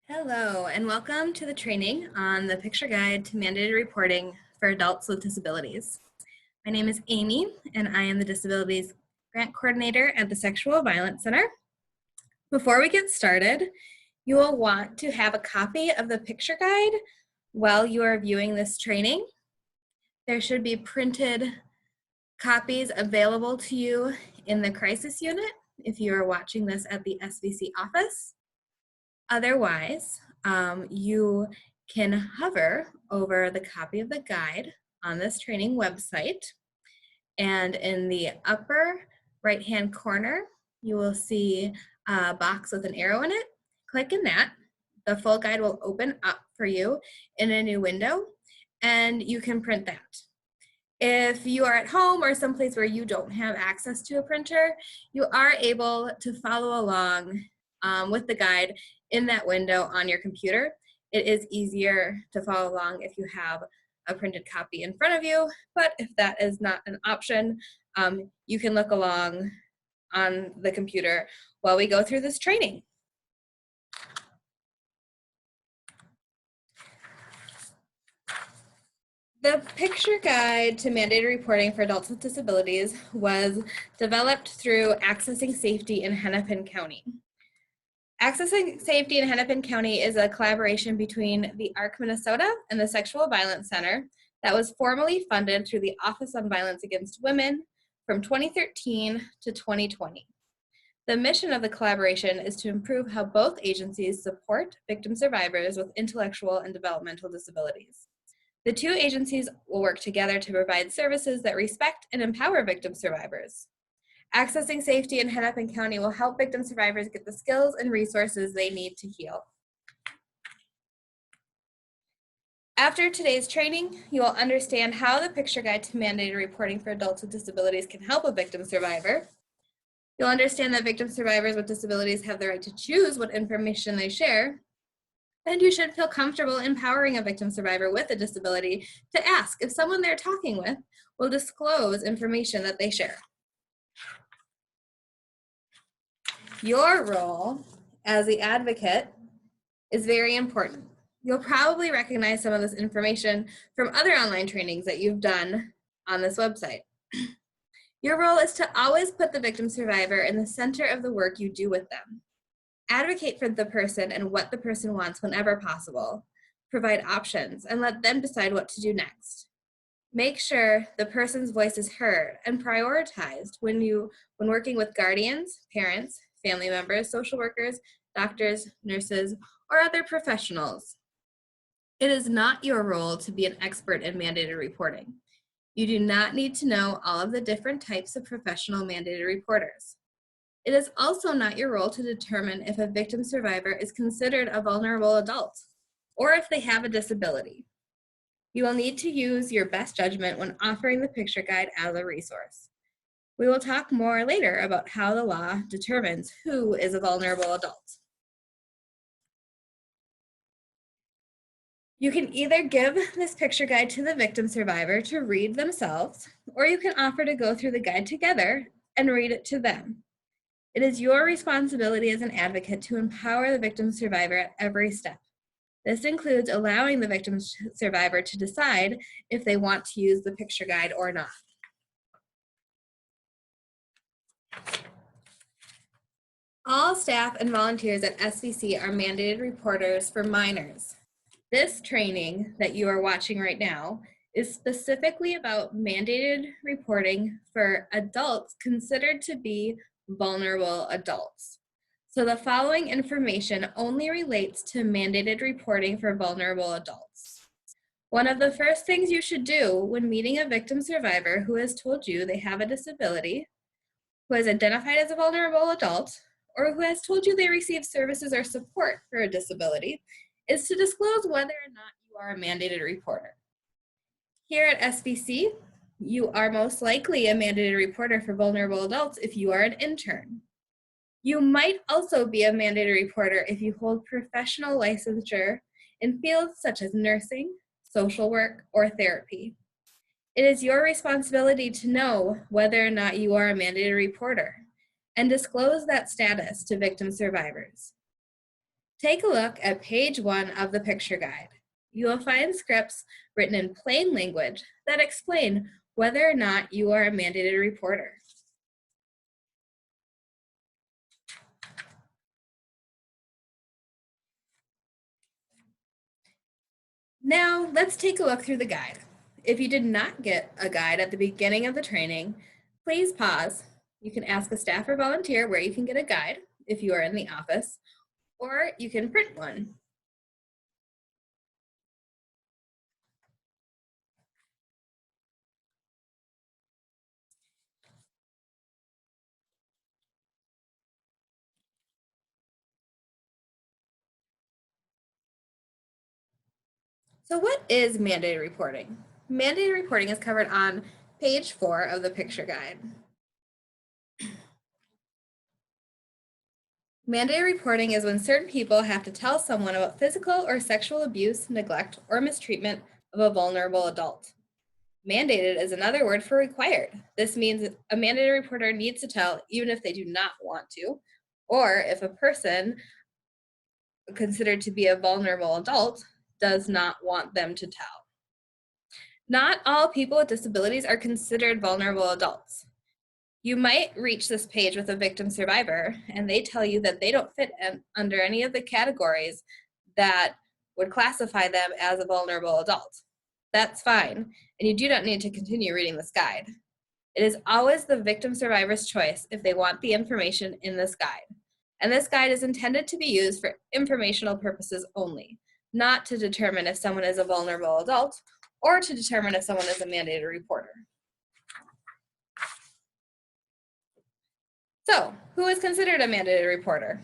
Hello, and welcome to the training on the picture guide to mandated reporting for adults with disabilities. My name is Amy, and I am the Disabilities Grant Coordinator at the Sexual Violence Center. Before we get started, you will want to have a copy of the picture guide while you are viewing this training. There should be printed copies available to you in the crisis unit if you are watching this at the SVC office. Otherwise, you can hover over the copy of the guide on this training website, and in the upper right-hand corner, you will see a box with an arrow in it. Click in that. The full guide will open up for you in a new window, and you can print that. If you are at home or someplace where you don't have access to a printer, you are able to follow along with the guide in that window on your computer. It is easier to follow along if you have a printed copy in front of you, but if that is not an option, you can look along on the computer while we go through this training. The picture guide to mandated reporting for adults with disabilities was developed through Accessing Safety in Hennepin County. Accessing Safety in Hennepin County is a collaboration between the ARC Minnesota and the Sexual Violence Center that was formally funded through the Office on Violence Against Women from 2013 to 2020. The mission of the collaboration is to improve how both agencies support victim survivors with intellectual and developmental disabilities. The two agencies will work together to provide services that respect and empower victim survivors. Accessing Safety in Hennepin County will help victim survivors get the skills and resources they need to heal. After today's training, you will understand how the picture guide to mandated reporting for adults with disabilities can help a victim survivor. You'll understand that victim survivors with disabilities have the right to choose what information they share, and you should feel comfortable empowering a victim survivor with a disability to ask if someone they're talking with will disclose information that they share. Your role as the advocate is very important. You'll probably recognize some of this information from other online trainings that you've done on this website. Your role is to always put the victim survivor in the center of the work you do with them. Advocate for the person and what the person wants whenever possible. Provide options and let them decide what to do next. Make sure the person's voice is heard and prioritized when working with guardians, parents, family members, social workers, doctors, nurses, or other professionals. It is not your role to be an expert in mandated reporting. You do not need to know all of the different types of professional mandated reporters. It is also not your role to determine if a victim survivor is considered a vulnerable adult or if they have a disability. You will need to use your best judgment when offering the picture guide as a resource. We will talk more later about how the law determines who is a vulnerable adult. You can either give this picture guide to the victim survivor to read themselves, or you can offer to go through the guide together and read it to them. It is your responsibility as an advocate to empower the victim survivor at every step. This includes allowing the victim survivor to decide if they want to use the picture guide or not. All staff and volunteers at SVC are mandated reporters for minors. This training that you are watching right now is specifically about mandated reporting for adults considered to be vulnerable adults. So the following information only relates to mandated reporting for vulnerable adults. One of the first things you should do when meeting a victim survivor who has told you they have a disability, who is identified as a vulnerable adult, or who has told you they receive services or support for a disability, is to disclose whether or not you are a mandated reporter. Here at SVC, you are most likely a mandated reporter for vulnerable adults if you are an intern. You might also be a mandated reporter if you hold professional licensure in fields such as nursing, social work, or therapy. It is your responsibility to know whether or not you are a mandated reporter and disclose that status to victim survivors. Take a look at page 1 of the picture guide. You will find scripts written in plain language that explain whether or not you are a mandated reporter. Now, let's take a look through the guide. If you did not get a guide at the beginning of the training, please pause. You can ask a staff or volunteer where you can get a guide if you are in the office, or you can print one. So what is mandated reporting? Mandated reporting is covered on page 4 of the picture guide. Mandated reporting is when certain people have to tell someone about physical or sexual abuse, neglect, or mistreatment of a vulnerable adult. Mandated is another word for required. This means a mandated reporter needs to tell even if they do not want to, or if a person considered to be a vulnerable adult does not want them to tell. Not all people with disabilities are considered vulnerable adults. You might reach this page with a victim survivor and they tell you that they don't fit under any of the categories that would classify them as a vulnerable adult. That's fine, and you do not need to continue reading this guide. It is always the victim survivor's choice if they want the information in this guide. And this guide is intended to be used for informational purposes only, not to determine if someone is a vulnerable adult or to determine if someone is a mandated reporter. So, who is considered a mandated reporter?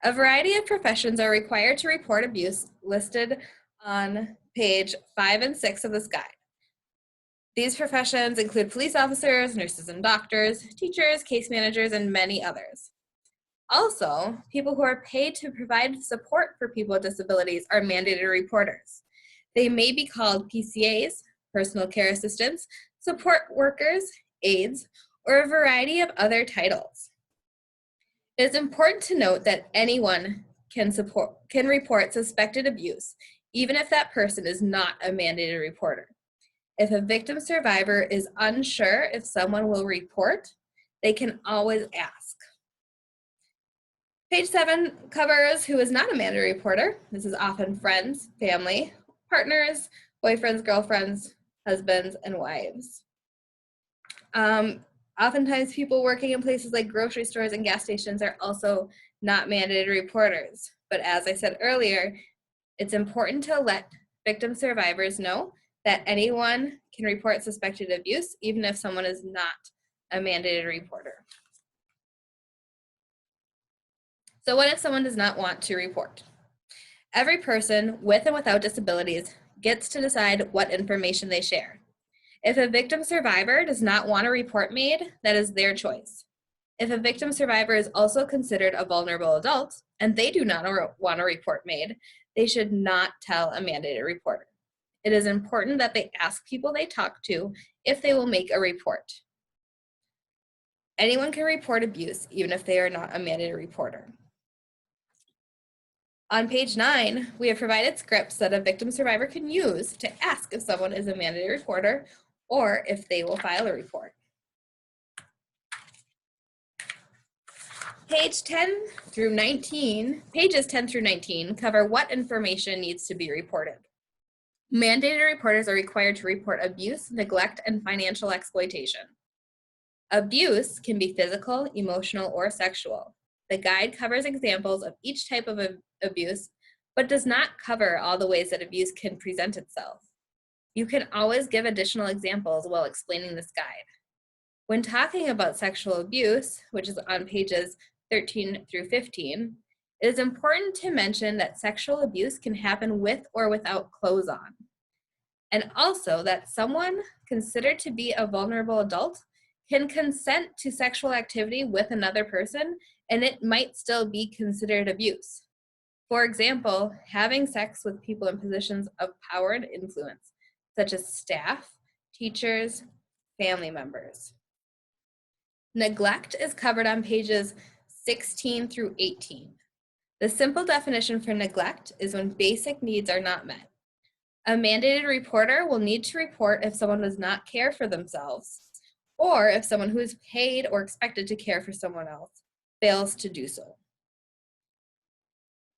A variety of professions are required to report abuse listed on page 5 and 6 of this guide. These professions include police officers, nurses and doctors, teachers, case managers, and many others. Also, people who are paid to provide support for people with disabilities are mandated reporters. They may be called PCAs, personal care assistants, support workers, aides, or a variety of other titles. It is important to note that anyone can report suspected abuse, even if that person is not a mandated reporter. If a victim survivor is unsure if someone will report, they can always ask. Page 7 covers who is not a mandated reporter. This is often friends, family, partners, boyfriends, girlfriends, husbands, and wives. Oftentimes people working in places like grocery stores and gas stations are also not mandated reporters. But as I said earlier, it's important to let victim survivors know that anyone can report suspected abuse, even if someone is not a mandated reporter. So what if someone does not want to report? Every person with and without disabilities gets to decide what information they share. If a victim survivor does not want a report made, that is their choice. If a victim survivor is also considered a vulnerable adult and they do not want a report made, they should not tell a mandated reporter. It is important that they ask people they talk to if they will make a report. Anyone can report abuse even if they are not a mandated reporter. On page 9, we have provided scripts that a victim survivor can use to ask if someone is a mandated reporter or if they will file a report. Pages 10 through 19 cover what information needs to be reported. Mandated reporters are required to report abuse, neglect, and financial exploitation. Abuse can be physical, emotional, or sexual. The guide covers examples of each type of abuse, but does not cover all the ways that abuse can present itself. You can always give additional examples while explaining this guide. When talking about sexual abuse, which is on pages 13 through 15, it is important to mention that sexual abuse can happen with or without clothes on. And also that someone considered to be a vulnerable adult can consent to sexual activity with another person, and it might still be considered abuse. For example, having sex with people in positions of power and influence, such as staff, teachers, family members. Neglect is covered on pages 16 through 18. The simple definition for neglect is when basic needs are not met. A mandated reporter will need to report if someone does not care for themselves, or if someone who is paid or expected to care for someone else fails to do so.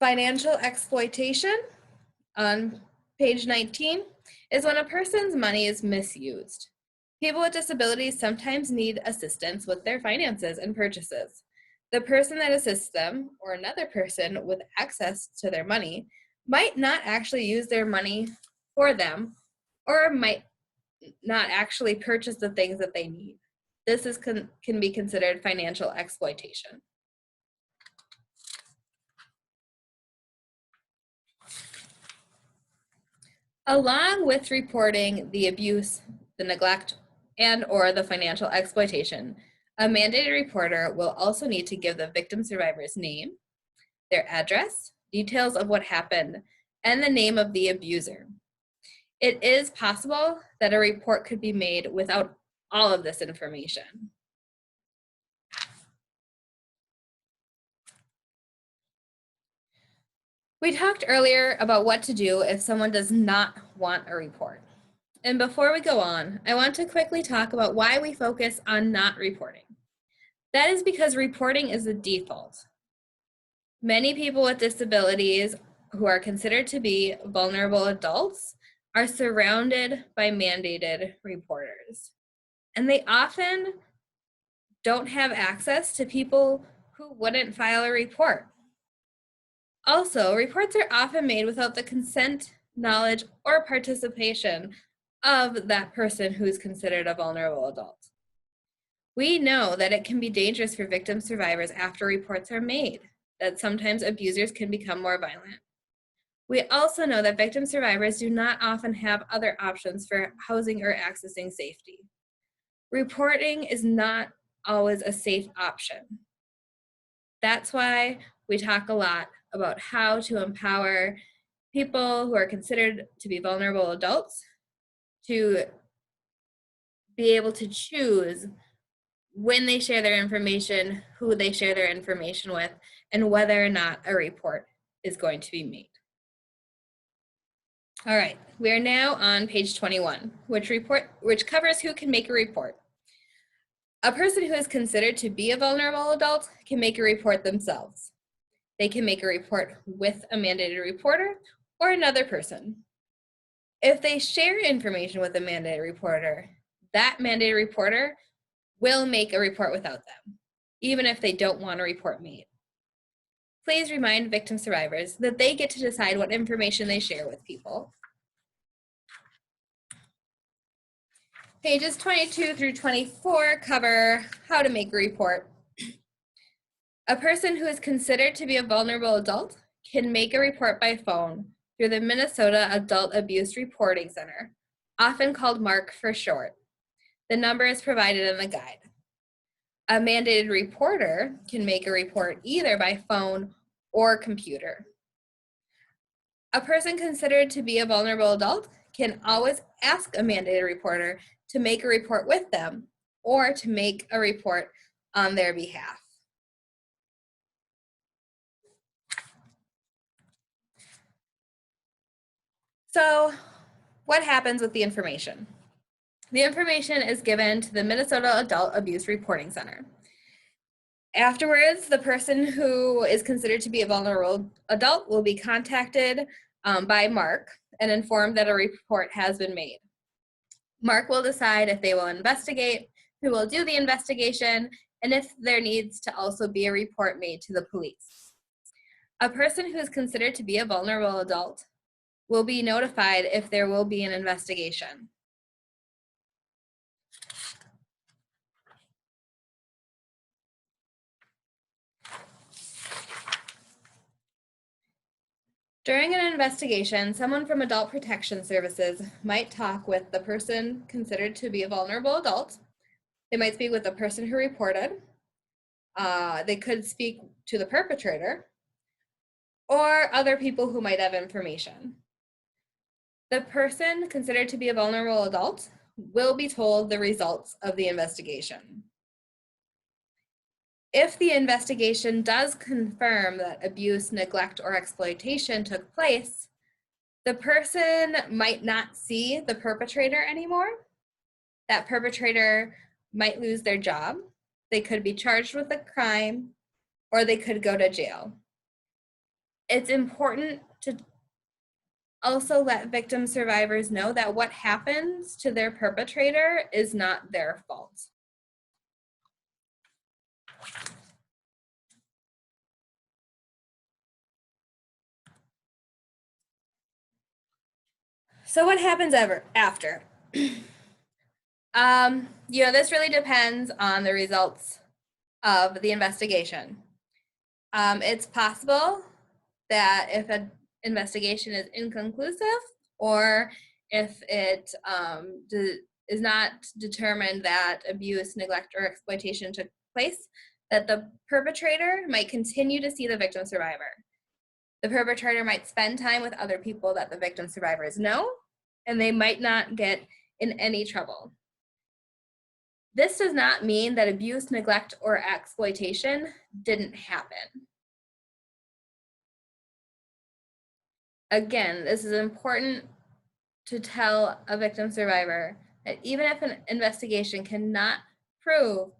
Financial exploitation on page 19 is when a person's money is misused. People with disabilities sometimes need assistance with their finances and purchases. The person that assists them, or another person with access to their money, might not actually use their money for them, or might not actually purchase the things that they need. This can be considered financial exploitation. Along with reporting the abuse, the neglect, and or the financial exploitation, a mandated reporter will also need to give the victim survivor's name, their address, details of what happened, and the name of the abuser. It is possible that a report could be made without all of this information. We talked earlier about what to do if someone does not want a report. And before we go on, I want to quickly talk about why we focus on not reporting. That is because reporting is the default. Many people with disabilities who are considered to be vulnerable adults are surrounded by mandated reporters. And they often don't have access to people who wouldn't file a report. Also, reports are often made without the consent, knowledge, or participation of that person who is considered a vulnerable adult. We know that it can be dangerous for victim survivors after reports are made, that sometimes abusers can become more violent. We also know that victim survivors do not often have other options for housing or accessing safety. Reporting is not always a safe option. That's why we talk a lot about how to empower people who are considered to be vulnerable adults to be able to choose when they share their information, who they share their information with, and whether or not a report is going to be made. All right, we are now on page 21, which covers who can make a report. A person who is considered to be a vulnerable adult can make a report themselves. They can make a report with a mandated reporter or another person. If they share information with a mandated reporter, that mandated reporter will make a report without them, even if they don't want a report made. Please remind victim survivors that they get to decide what information they share with people. Pages 22 through 24 cover how to make a report. A person who is considered to be a vulnerable adult can make a report by phone through the Minnesota Adult Abuse Reporting Center, often called MARC for short. The number is provided in the guide. A mandated reporter can make a report either by phone or computer. A person considered to be a vulnerable adult can always ask a mandated reporter to make a report with them or to make a report on their behalf. So, what happens with the information? The information is given to the Minnesota Adult Abuse Reporting Center. Afterwards, the person who is considered to be a vulnerable adult will be contacted by MARC and informed that a report has been made. MARC will decide if they will investigate, who will do the investigation, and if there needs to also be a report made to the police. A person who is considered to be a vulnerable adult will be notified if there will be an investigation. During an investigation, someone from Adult Protection Services might talk with the person considered to be a vulnerable adult. They might speak with the person who reported. They could speak to the perpetrator or other people who might have information. The person considered to be a vulnerable adult will be told the results of the investigation. If the investigation does confirm that abuse, neglect, or exploitation took place, the person might not see the perpetrator anymore. That perpetrator might lose their job. They could be charged with a crime, or they could go to jail. It's important to also let victim survivors know that what happens to their perpetrator is not their fault. So what happens after? This really depends on the results of the investigation. It's possible that if an investigation is inconclusive, or if it is not determined that abuse, neglect, or exploitation took place, that the perpetrator might continue to see the victim survivor. The perpetrator might spend time with other people that the victim survivors know, and they might not get in any trouble. This does not mean that abuse, neglect, or exploitation didn't happen. Again, this is important to tell a victim survivor that even if an investigation cannot prove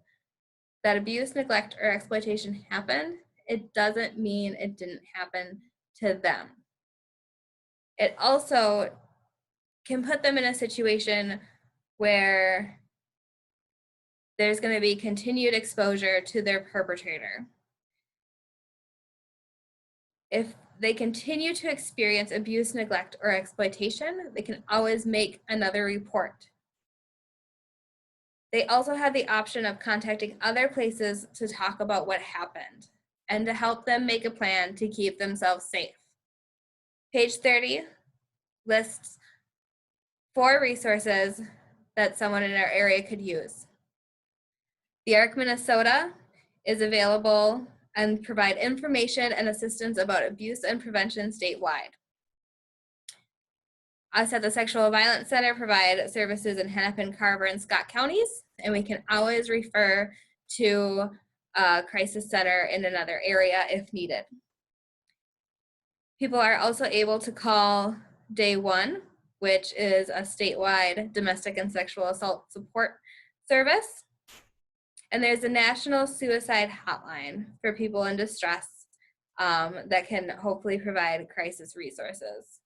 that abuse, neglect, or exploitation happened, it doesn't mean it didn't happen to them. It also can put them in a situation where there's going to be continued exposure to their perpetrator. If they continue to experience abuse, neglect, or exploitation, they can always make another report. They also have the option of contacting other places to talk about what happened and to help them make a plan to keep themselves safe. Page 30 lists 4 resources that someone in our area could use. The ARC Minnesota is available and provide information and assistance about abuse and prevention statewide. Us at the Sexual Violence Center provide services in Hennepin, Carver, and Scott counties, and we can always refer to a crisis center in another area if needed. People are also able to call Day 1, which is a statewide domestic and sexual assault support service. And there's a national suicide hotline for people in distress that can hopefully provide crisis resources.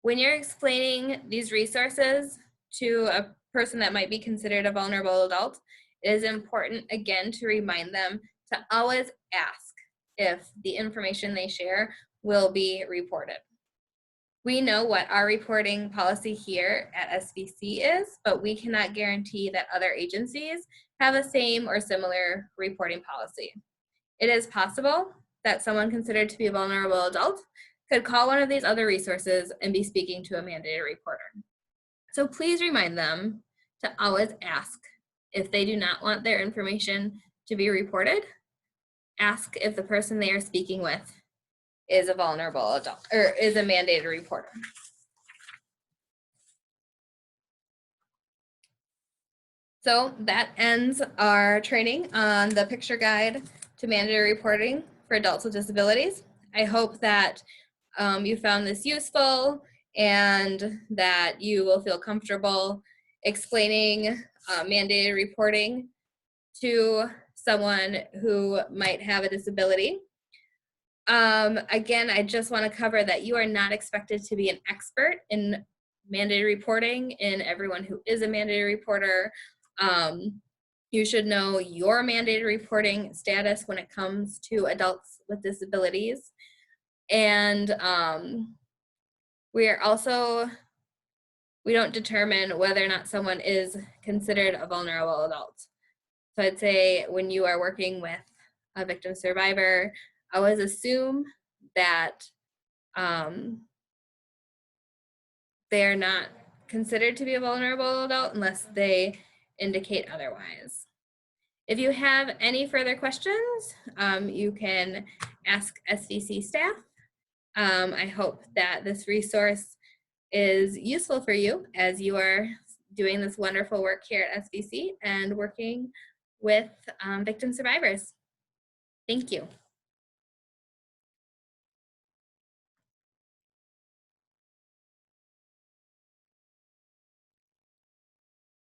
When you're explaining these resources to a person that might be considered a vulnerable adult, it is important, again, to remind them to always ask if the information they share will be reported. We know what our reporting policy here at SVC is, but we cannot guarantee that other agencies have the same or similar reporting policy. It is possible that someone considered to be a vulnerable adult could call one of these other resources and be speaking to a mandated reporter. So please remind them to always ask if they do not want their information to be reported. Ask if the person they are speaking with is a vulnerable adult or is a mandated reporter. So that ends our training on the picture guide to mandatory reporting for adults with disabilities. I hope that you found this useful and that you will feel comfortable explaining mandated reporting to someone who might have a disability. Again, I just want to cover that you are not expected to be an expert in mandated reporting in everyone who is a mandated reporter. You should know your mandated reporting status when it comes to adults with disabilities. And we don't determine whether or not someone is considered a vulnerable adult. So I'd say when you are working with a victim survivor, always assume that they're not considered to be a vulnerable adult unless they indicate otherwise. If you have any further questions, you can ask SVC staff. I hope that this resource is useful for you as you are doing this wonderful work here at SVC and working with victim survivors. Thank you.